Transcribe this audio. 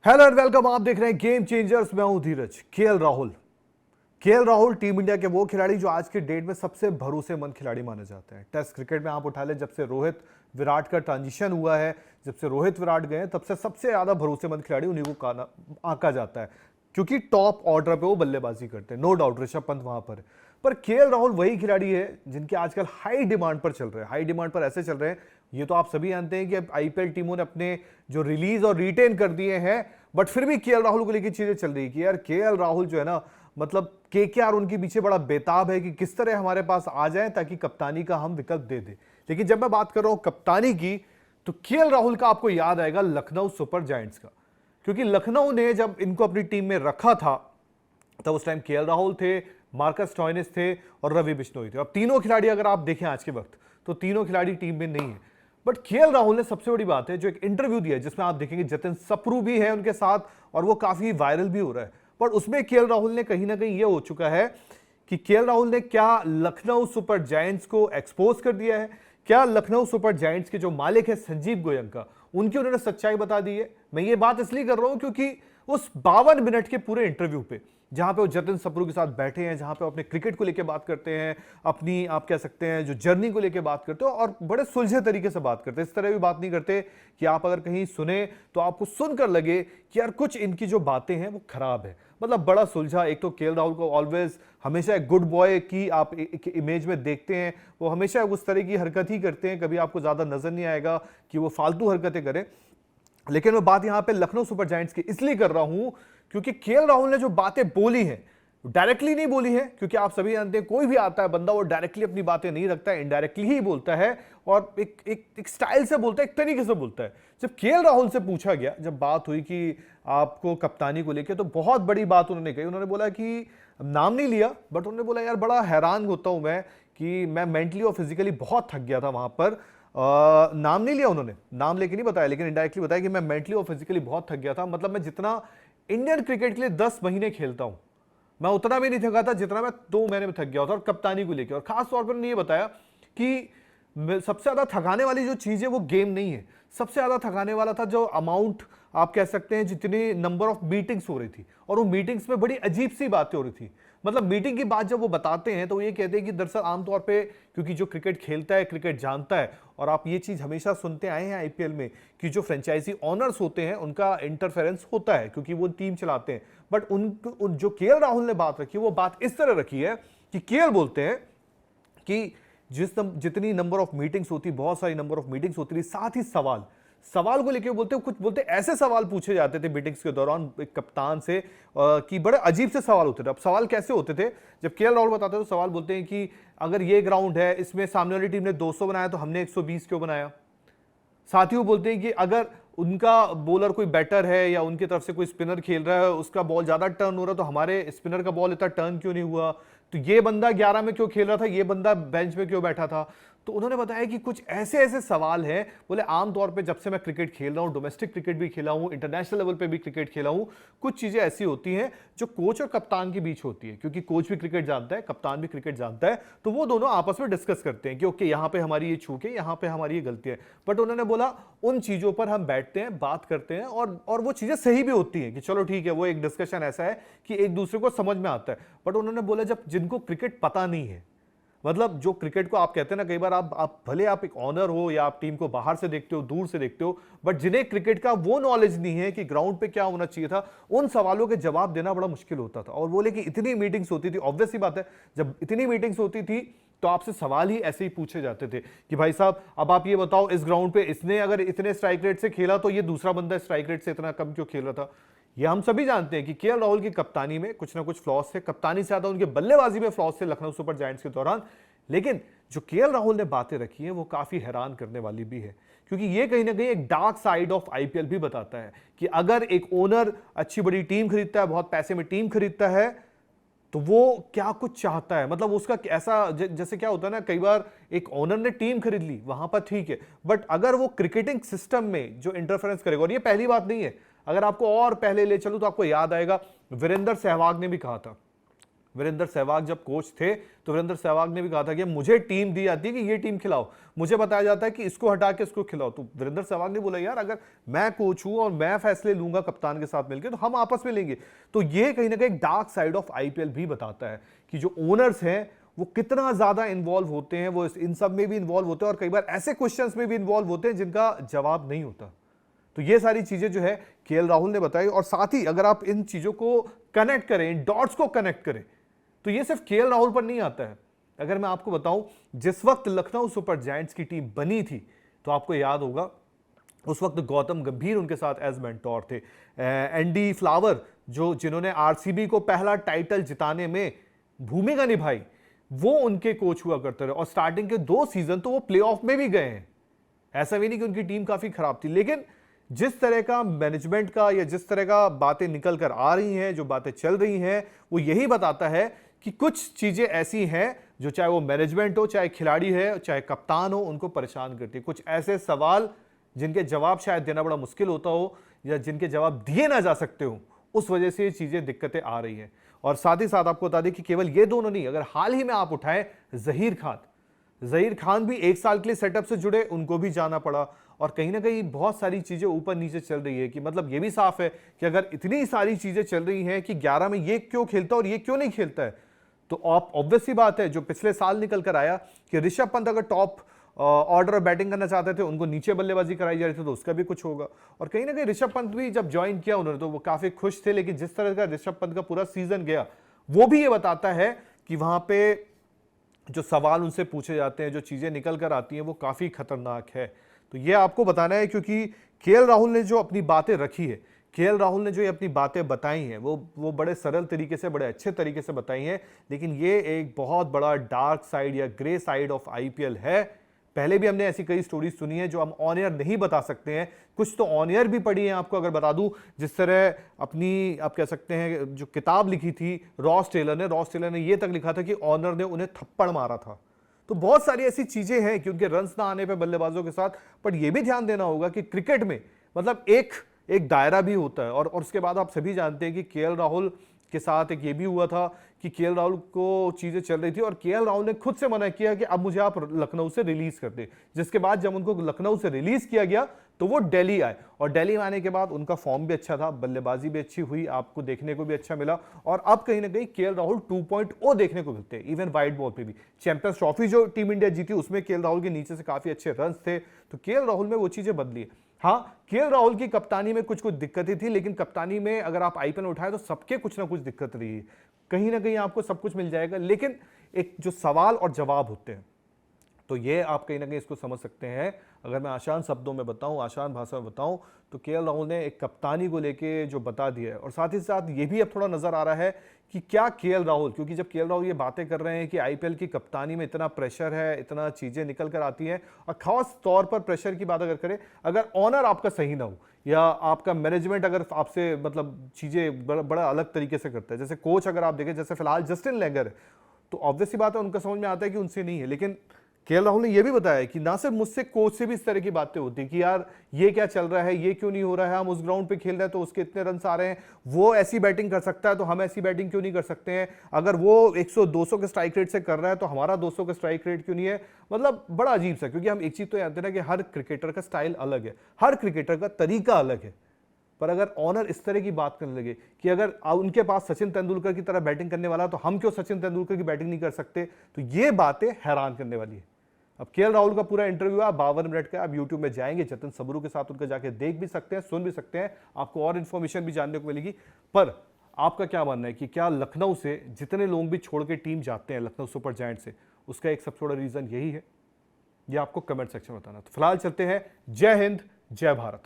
Hello and welcome. आप देख रहे हैं गेम चेंजर्स। मैं हूं धीरज। केएल राहुल टीम इंडिया के वो खिलाड़ी जो आज के डेट में सबसे भरोसेमंद खिलाड़ी माने जाते हैं। टेस्ट क्रिकेट में आप उठा लें, जब से रोहित विराट का ट्रांजिशन हुआ है, जब से रोहित विराट गए, तब से सबसे ज्यादा भरोसेमंद खिलाड़ी उन्हीं को आंका जाता है, क्योंकि टॉप ऑर्डर पे वो बल्लेबाजी करते हैं। नो डाउट ऋषभ पंत वहां पर केएल राहुल वही खिलाड़ी है जिनके आजकल हाई डिमांड पर चल रहे हैं। हाई डिमांड पर ऐसे चल रहे हैं, ये तो आप सभी जानते हैं कि अब आईपीएल टीमों ने अपने जो रिलीज और रिटेन कर दिए हैं, बट फिर भी केएल राहुल को लेकर चीजें चल रही है कि यार केएल राहुल जो है ना, मतलब केकेआर उनके पीछे बड़ा बेताब है कि किस तरह हमारे पास आ जाए ताकि कप्तानी का हम विकल्प दे दे। लेकिन जब मैं बात कर रहा हूं कप्तानी की, तो केएल राहुल का आपको याद आएगा लखनऊ सुपर जायंट्स का, क्योंकि लखनऊ ने जब इनको अपनी टीम में रखा था तब उस टाइम केएल राहुल थे, मार्कस स्टोइनिस थे और रवि बिश्नोई थे। अब तीनों खिलाड़ी अगर आप देखें आज के वक्त, तो तीनों खिलाड़ी टीम में नहीं है। बट केएल राहुल ने सबसे बड़ी बात है जो एक इंटरव्यू दिया, जिसमें आप देखेंगे जतिन सप्रू भी है उनके साथ और वो काफी वायरल भी हो रहा है। पर उसमें केएल राहुल ने कहीं ना कहीं ये हो चुका है कि केएल राहुल ने क्या लखनऊ सुपर जायंट्स को एक्सपोज कर दिया है, क्या लखनऊ सुपर जायंट्स के जो मालिक है संजीव गोयंका, उनकी उन्होंने सच्चाई बता दी है। मैं ये बात इसलिए कर रहा हूं क्योंकि उस 52 मिनट के पूरे इंटरव्यू पे, जहां पे वो जतिन सप्रू के साथ बैठे हैं, जहां पे अपने क्रिकेट को लेकर बात करते हैं, अपनी आप कह सकते हैं जो जर्नी को लेकर बात करते हो, और बड़े सुलझे तरीके से बात करते हैं। इस तरह भी बात नहीं करते कि आप अगर कहीं सुने तो आपको सुनकर लगे कि यार कुछ इनकी जो बातें हैं वो खराब है। मतलब बड़ा सुलझा। एक तो केएल राहुल को ऑलवेज हमेशा एक गुड बॉय की आप एक इमेज में देखते हैं, वो हमेशा उस तरह की हरकत ही करते हैं, कभी आपको ज्यादा नजर नहीं आएगा कि वो फालतू हरकतें करें। लेकिन मैं बात यहां पे लखनऊ सुपर जायंट्स की इसलिए कर रहा हूं क्योंकि केएल राहुल ने जो बातें बोली हैं, डायरेक्टली नहीं बोली है, क्योंकि आप सभी जानते हैं कोई भी आता है बंदा वो डायरेक्टली अपनी बातें नहीं रखता है, इनडायरेक्टली ही बोलता है और एक स्टाइल से बोलता है, एक तरीके से बोलता है। जब केएल राहुल से पूछा गया, जब बात हुई कि आपको कप्तानी को लेकर, तो बहुत बड़ी बात उन्होंने कही। उन्होंने बोला कि नाम नहीं लिया, बट उन्होंने बोला यार बड़ा हैरान होता हूं मैं कि मैं मेंटली और फिजिकली बहुत थक गया था वहां पर। नाम नहीं लिया उन्होंने, नाम लेके नहीं बताया, लेकिन इनडायरेक्टली बताया कि मैं मेंटली और फिजिकली बहुत थक गया था। मतलब मैं जितना इंडियन क्रिकेट के लिए 10 महीने खेलता हूं, मैं उतना भी नहीं थका था जितना मैं 2 महीने में थक गया था। और कप्तानी को लेकर, और खास तौर पर उन्होंने ये बताया कि सबसे ज्यादा थकाने वाली जो चीज है वो गेम नहीं है, सबसे ज्यादा थकाने वाला था जो अमाउंट आप कह सकते हैं, जितनी नंबर ऑफ मीटिंग्स हो रही थी, और वो मीटिंग्स में बड़ी अजीब सी बातें हो रही थी। मतलब मीटिंग की बात जब वो बताते हैं तो वो ये कहते हैं कि दरअसल आमतौर पे, क्योंकि जो क्रिकेट खेलता है, क्रिकेट जानता है, और आप ये चीज हमेशा सुनते आए हैं आईपीएल में कि जो फ्रेंचाइजी ऑनर्स होते हैं उनका इंटरफेरेंस होता है क्योंकि वो टीम चलाते हैं। बट जो केएल राहुल ने बात रखी, वो बात इस तरह रखी है कि केएल बोलते हैं कि जितनी नंबर ऑफ मीटिंग्स होती, बहुत सारी नंबर ऑफ मीटिंग्स होती थी, साथ ही सवाल को लेके बोलते, कुछ बोलते ऐसे सवाल पूछे जाते थे मीटिंग्स के दौरान एक कप्तान से कि बड़े अजीब से सवाल होते थे। अब सवाल कैसे होते थे, जब केएल राहुल बताते हैं तो सवाल बोलते हैं कि अगर ये ग्राउंड है, इसमें सामने वाली टीम ने 200 बनाया तो हमने 120 क्यों बनाया। साथ ही वो बोलते हैं कि अगर उनका बॉलर कोई बैटर है या उनकी तरफ से कोई स्पिनर खेल रहा है, उसका बॉल ज्यादा टर्न हो रहा है, तो हमारे स्पिनर का बॉल इतना टर्न क्यों नहीं हुआ, तो ये बंदा 11 में क्यों खेल रहा था, ये बंदा बेंच में क्यों बैठा था। तो उन्होंने बताया कि कुछ ऐसे ऐसे सवाल हैं। बोले आमतौर पे जब से मैं क्रिकेट खेल रहा हूं, डोमेस्टिक क्रिकेट भी खेला हूं, इंटरनेशनल लेवल पे भी क्रिकेट खेला हूं, कुछ चीजें ऐसी होती हैं जो कोच और कप्तान के बीच होती है, क्योंकि कोच भी क्रिकेट जानता है, कप्तान भी क्रिकेट जानता है, तो वो दोनों आपस में डिस्कस करते हैं कि ओके यहाँ पे हमारी ये चूक है, यहाँ पे हमारी ये गलती है। बट उन्होंने बोला उन चीजों पर हम बैठते हैं, बात करते हैं, और वो चीजें सही भी होती हैं कि चलो ठीक है, वो एक डिस्कशन ऐसा है कि एक दूसरे को समझ में आता है। बट उन्होंने बोला जब जिनको क्रिकेट पता नहीं है, मतलब जो क्रिकेट को आप कहते हैं ना, कई बार आप भले आप एक ऑनर हो या आप टीम को बाहर से देखते हो, दूर से देखते हो, बट जिन्हें क्रिकेट का वो नॉलेज नहीं है कि ग्राउंड पे क्या होना चाहिए था, उन सवालों के जवाब देना बड़ा मुश्किल होता था। और बोले कि इतनी मीटिंग्स होती थी, ऑब्वियस सी बात है, जब इतनी मीटिंग्स होती थी तो आपसे सवाल ही ऐसे ही पूछे जाते थे कि भाई साहब अब आप ये बताओ, इस ग्राउंड पे इसने अगर इतने स्ट्राइक रेट से खेला तो ये दूसरा बंदा स्ट्राइक रेट से इतना कम क्यों खेल रहा था। ये हम सभी जानते हैं कि केएल राहुल की कप्तानी में कुछ ना कुछ फ्लॉस थे, कप्तानी से ज्यादा उनके बल्लेबाजी में फ्लॉस थे लखनऊ सुपर जायंट्स के दौरान। लेकिन जो केएल राहुल ने बातें रखी है वो काफी हैरान करने वाली भी है, क्योंकि ये कहीं ना कहीं एक डार्क साइड ऑफ आईपीएल भी बताता है कि अगर एक ओनर अच्छी बड़ी टीम खरीदता है, बहुत पैसे में टीम खरीदता है, तो वो क्या कुछ चाहता है। मतलब उसका ऐसा जैसे क्या होता है ना, कई बार एक ओनर ने टीम खरीद ली, वहां पर ठीक है, बट अगर वो क्रिकेटिंग सिस्टम में जो इंटरफेरेंस करेगा, और ये पहली बात नहीं है, अगर आपको और पहले ले चलूं तो आपको याद आएगा वीरेंद्र सहवाग ने भी कहा था वीरेंद्र सहवाग जब कोच थे तो वीरेंद्र सहवाग ने भी कहा था कि मुझे टीम दी जाती है कि ये टीम खिलाओ, मुझे बताया जाता है कि इसको हटा के इसको खिलाओ। तो वीरेंद्र सहवाग ने बोला यार अगर मैं कोच हूं और मैं फैसले लूंगा कप्तान के साथ मिलकर तो हम आपस में लेंगे। तो ये कहीं ना कहीं एक डार्क साइड ऑफ आईपीएल भी बताता है कि जो ओनर्स हैं वो कितना ज्यादा इन्वॉल्व होते हैं, वो इन सब में भी इन्वॉल्व होते हैं और कई बार ऐसे क्वेश्चंस में भी इन्वॉल्व होते हैं जिनका जवाब नहीं होता। तो ये सारी चीजें जो है केएल राहुल ने बताई। और साथ ही अगर आप इन चीजों को कनेक्ट करें, इन डॉट्स को कनेक्ट करें, तो ये सिर्फ केएल राहुल पर नहीं आता है। अगर मैं आपको बताऊं जिस वक्त लखनऊ सुपर जायंट्स की टीम बनी थी तो आपको याद होगा उस वक्त गौतम गंभीर उनके साथ एज मेंटोर थे। एंडी फ्लावर जिन्होंने आरसीबी को पहला टाइटल जिताने में भूमिका निभाई, वो उनके कोच हुआ करते रहे और स्टार्टिंग के 2 सीजन तो वो प्लेऑफ में भी गए हैं। ऐसा भी नहीं कि उनकी टीम काफी खराब थी, लेकिन जिस तरह का मैनेजमेंट का या जिस तरह का बातें निकल कर आ रही हैं, जो बातें चल रही हैं, वो यही बताता है कि कुछ चीजें ऐसी हैं जो चाहे वो मैनेजमेंट हो, चाहे खिलाड़ी है, चाहे कप्तान हो, उनको परेशान करती है। कुछ ऐसे सवाल जिनके जवाब शायद देना बड़ा मुश्किल होता हो या जिनके जवाब दिए ना जा सकते हो, उस वजह से ये चीजें दिक्कतें आ रही हैं। और साथ ही साथ आपको बता दें कि केवल ये दोनों नहीं, अगर हाल ही में आप उठाएं जहीर खान भी 1 साल के लिए सेटअप से जुड़े, उनको भी जाना पड़ा। और कहीं ना कहीं बहुत सारी चीजें ऊपर नीचे चल रही है कि मतलब ये भी साफ है कि अगर इतनी सारी चीजें चल रही हैं कि 11 में ये क्यों खेलता है और ये क्यों नहीं खेलता है, तो ऑब्वियस सी बात है जो पिछले साल निकल कर आया कि ऋषभ पंत अगर टॉप ऑर्डर बैटिंग करना चाहते थे, उनको नीचे बल्लेबाजी कराई जा रही थी, तो उसका भी कुछ होगा। और कहीं ना कहीं ऋषभ पंत भी जब ज्वाइन किया उन्होंने तो वो काफी खुश थे, लेकिन जिस तरह का ऋषभ पंत का पूरा सीजन गया वो भी ये बताता है कि वहां पे जो सवाल उनसे पूछे जाते हैं, जो चीजें निकल कर आती हैं, वो काफी खतरनाक है। तो ये आपको बताना है क्योंकि केएल राहुल ने जो अपनी बातें रखी है, केएल राहुल ने जो ये अपनी बातें बताई हैं, वो बड़े सरल तरीके से, बड़े अच्छे तरीके से बताई हैं, लेकिन ये एक बहुत बड़ा डार्क साइड या ग्रे साइड ऑफ आईपीएल है। पहले भी हमने ऐसी कई स्टोरीज सुनी है जो हम ऑन एयर नहीं बता सकते हैं, कुछ तो ऑन एयर भी पढ़ी है। आपको अगर बता दूं, जिस तरह अपनी आप कह सकते हैं जो किताब लिखी थी रॉस टेलर ने ये तक लिखा था कि ऑनर ने उन्हें थप्पड़ मारा था। तो बहुत सारी ऐसी चीजें हैं कि उनके रन्स ना आने पे बल्लेबाजों के साथ, पर यह भी ध्यान देना होगा कि क्रिकेट में मतलब एक दायरा भी होता है। और उसके बाद आप सभी जानते हैं कि केएल राहुल के साथ एक ये भी हुआ था कि केएल राहुल को चीजें चल रही थी और केएल राहुल ने खुद से मना किया कि अब मुझे आप लखनऊ से रिलीज कर दे। जिसके बाद जब उनको लखनऊ से रिलीज किया गया तो वो दिल्ली आए और दिल्ली में आने के बाद उनका फॉर्म भी अच्छा था, बल्लेबाजी भी अच्छी हुई, आपको देखने को भी अच्छा मिला। और अब कहीं ना कहीं केएल राहुल 2.0 देखने को मिलते हैं, इवन वाइट बॉल पे भी। चैंपियंस ट्रॉफी जो टीम इंडिया जीती उसमें केएल राहुल के नीचे से काफी अच्छे रन थे, तो केएल राहुल में वो चीजें बदली है। हाँ, केएल राहुल की कप्तानी में कुछ दिक्कतें थी, लेकिन कप्तानी में अगर आप आईपीएल उठाए तो सबके कुछ ना कुछ दिक्कत रही है। कहीं ना कहीं आपको सब कुछ मिल जाएगा, लेकिन एक जो सवाल और जवाब होते हैं, तो ये आप कहीं ना कहीं इसको समझ सकते हैं। अगर मैं आसान शब्दों में बताऊं, आसान भाषा में बताऊं, तो केएल राहुल ने एक कप्तानी को लेके जो बता दिया है। और साथ ही साथ ये भी अब थोड़ा नजर आ रहा है कि क्या केएल राहुल, क्योंकि जब केएल राहुल ये बातें कर रहे हैं कि आईपीएल की कप्तानी में इतना प्रेशर है, इतना चीजें निकल कर आती हैं, और खास तौर पर प्रेशर की बात अगर करें, अगर ऑनर आपका सही ना हो या आपका मैनेजमेंट अगर आपसे मतलब चीजें बड़ा अलग तरीके से करता है, जैसे कोच अगर आप देखें, जैसे फिलहाल जस्टिन लेंगर, तो ऑब्वियस सी बात है उनका समझ में आता है कि उनसे नहीं है। लेकिन केएल राहुल ने यह भी बताया कि ना सिर्फ मुझसे, कोच से भी इस तरह की बातें होती कि यार ये क्या चल रहा है, ये क्यों नहीं हो रहा है, हम उस ग्राउंड पे खेल रहे हैं तो उसके इतने रन आ रहे हैं, वो ऐसी बैटिंग कर सकता है तो हम ऐसी बैटिंग क्यों नहीं कर सकते हैं, अगर वो 100-200 के स्ट्राइक रेट से कर रहा है तो हमारा 200 का स्ट्राइक रेट क्यों नहीं है। मतलब बड़ा अजीब सा, क्योंकि हम एक चीज तो जानते हैं कि हर क्रिकेटर का स्टाइल अलग है, हर क्रिकेटर का तरीका अलग है। पर अगर ऑनर इस तरह की बात करने लगे कि अगर उनके पास सचिन तेंदुलकर की तरह बैटिंग करने वाला तो हम क्यों सचिन तेंदुलकर की बैटिंग नहीं कर सकते, तो ये बातें हैरान करने वाली है। अब केएल राहुल का पूरा इंटरव्यू है 52 मिनट का, आप यूट्यूब में जाएंगे, जतिन सबरू के साथ उनका जाके देख भी सकते हैं, सुन भी सकते हैं, आपको और इन्फॉर्मेशन भी जानने को मिलेगी। पर आपका क्या मानना है कि क्या लखनऊ से जितने लोग भी छोड़ के टीम जाते हैं लखनऊ सुपर जायंट से, उसका एक सबसे बड़ा रीजन यही है? ये आपको कमेंट सेक्शन में बताना। तो फिलहाल चलते हैं, जय हिंद, जय भारत।